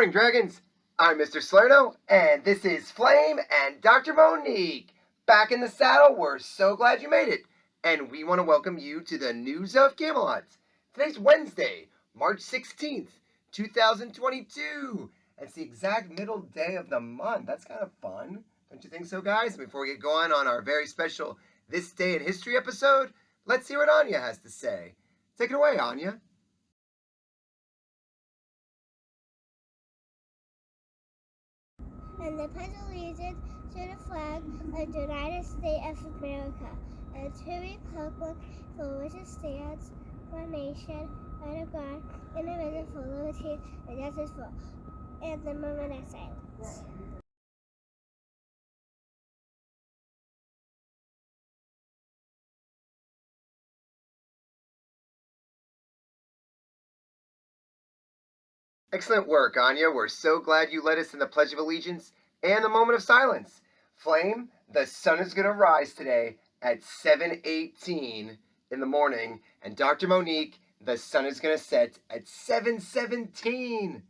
morning, Dragons. I'm Mr. Salerno, and this is Flame and Dr. Monique. Back in the saddle, we're so glad you made it. And we want to welcome you to the News of Camelot. Today's Wednesday, March 16th, 2022. It's the exact middle day of the month. That's kind of fun. Don't you think so, guys? Before we get going on our very special This Day in History episode, let's see what Anya has to say. Take it away, Anya. And the pledge allegiance to the flag of the United States of America and to the republic for which it stands, one nation, under God, indivisible, for liberty and justice for all. And the moment of silence. Excellent work, Anya. We're so glad you led us in the Pledge of Allegiance and the moment of silence. Flame, the sun is going to rise today at 7:18 in the morning. And Dr. Monique, the sun is going to set at 7:17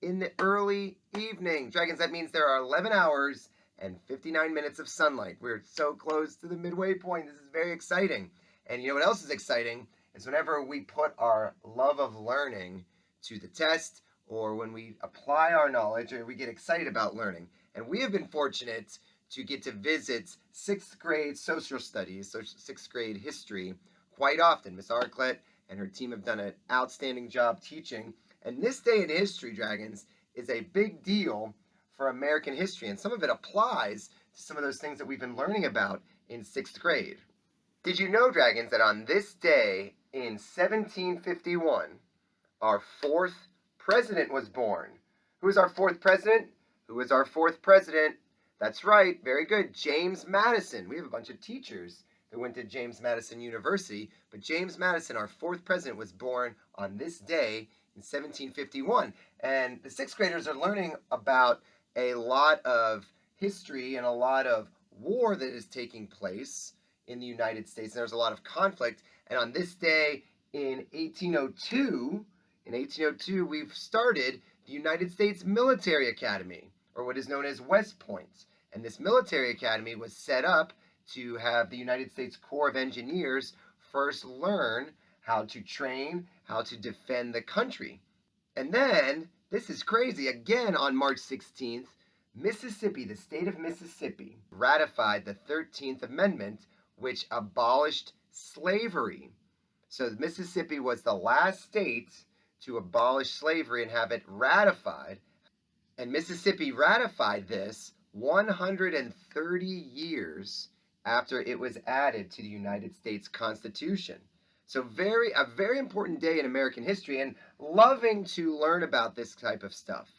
in the early evening. Dragons, that means there are 11 hours and 59 minutes of sunlight. We're so close to the midway point. This is very exciting. And you know what else is exciting? Is whenever we put our love of learning to the test, or when we apply our knowledge, or we get excited about learning. And we have been fortunate to get to visit 6th grade social studies, so 6th grade history, quite often. Miss Arclett and her team have done an outstanding job teaching. And this day in history, Dragons, is a big deal for American history. And some of it applies to some of those things that we've been learning about in 6th grade. Did you know, Dragons, that on this day in 1751, our fourth president was born? Who is our fourth president? Who is our fourth president? That's right, very good, James Madison. We have a bunch of teachers that went to James Madison University, but James Madison, our fourth president, was born on this day in 1751. And the 6th graders are learning about a lot of history and a lot of war that is taking place in the United States. And there's a lot of conflict. And on this day in 1802, we've started the United States Military Academy, or what is known as West Point. And this military academy was set up to have the United States Corps of Engineers first learn how to train, how to defend the country. And then, this is crazy, again on March 16th, Mississippi, the state of Mississippi, ratified the 13th Amendment, which abolished slavery. So Mississippi was the last state to abolish slavery and have it ratified. And Mississippi ratified this 130 years after it was added to the United States Constitution. So a very important day in American history, and loving to learn about this type of stuff.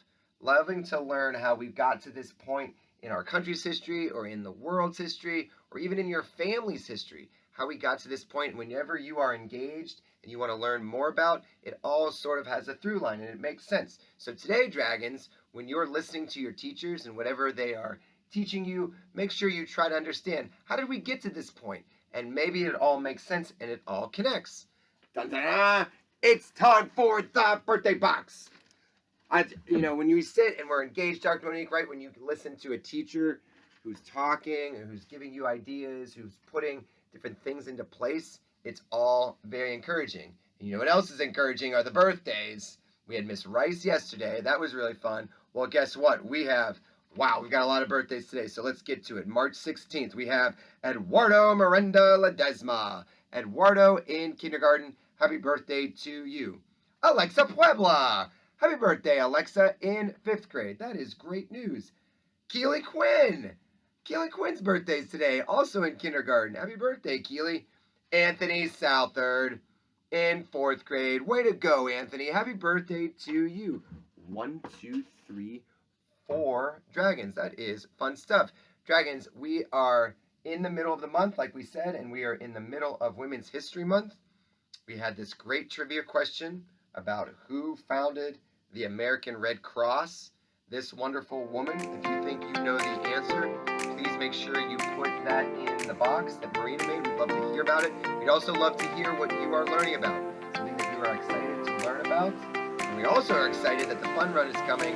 Loving to learn how we've got to this point in our country's history, or in the world's history, or even in your family's history. How we got to this point. Whenever you are engaged and you want to learn more about, it all sort of has a through line, and it makes sense. So today, Dragons, when you're listening to your teachers and whatever they are teaching you, make sure you try to understand, how did we get to this point? And maybe it all makes sense and it all connects. Dun, dun, dun. It's time for the birthday box. When you sit and we're engaged, Dr. Monique, right? When you listen to a teacher who's talking and who's giving you ideas, who's putting different things into place, it's all very encouraging. And you know what else is encouraging are the birthdays. We had Miss Rice yesterday. That was really fun. Well, guess what? We've got a lot of birthdays today, so let's get to it. March 16th, we have Eduardo Miranda Ledesma. Eduardo in kindergarten, happy birthday to you. Alexa Puebla, happy birthday, Alexa, in 5th grade. That is great news. Keely Quinn. Keely Quinn's birthday is today, also in kindergarten. Happy birthday, Keely. Anthony Southard in 4th grade. Way to go, Anthony. Happy birthday to you. 1, 2, 3, 4 Dragons. That is fun stuff. Dragons, we are in the middle of the month, like we said, and we are in the middle of Women's History Month. We had this great trivia question about who founded the American Red Cross. This wonderful woman, if you think you know the answer, please make sure you put that in the box that Marina made. We'd love to hear about it. We'd also love to hear what you are learning about, something that you are excited to learn about. And we also are excited that the fun run is coming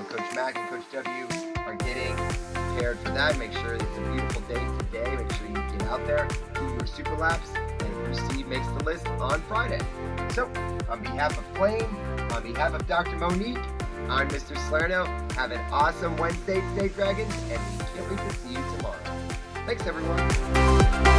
Coach Mac and Coach W are getting prepared for that. Make sure it's a beautiful day today. Make sure you get out there, do your super laps, and your seed makes the list on Friday. So, on behalf of Flame, on behalf of Dr. Monique, I'm Mr. Salerno. Have an awesome Wednesday today, Dragons, and we can't wait to see you tomorrow. Thanks, everyone.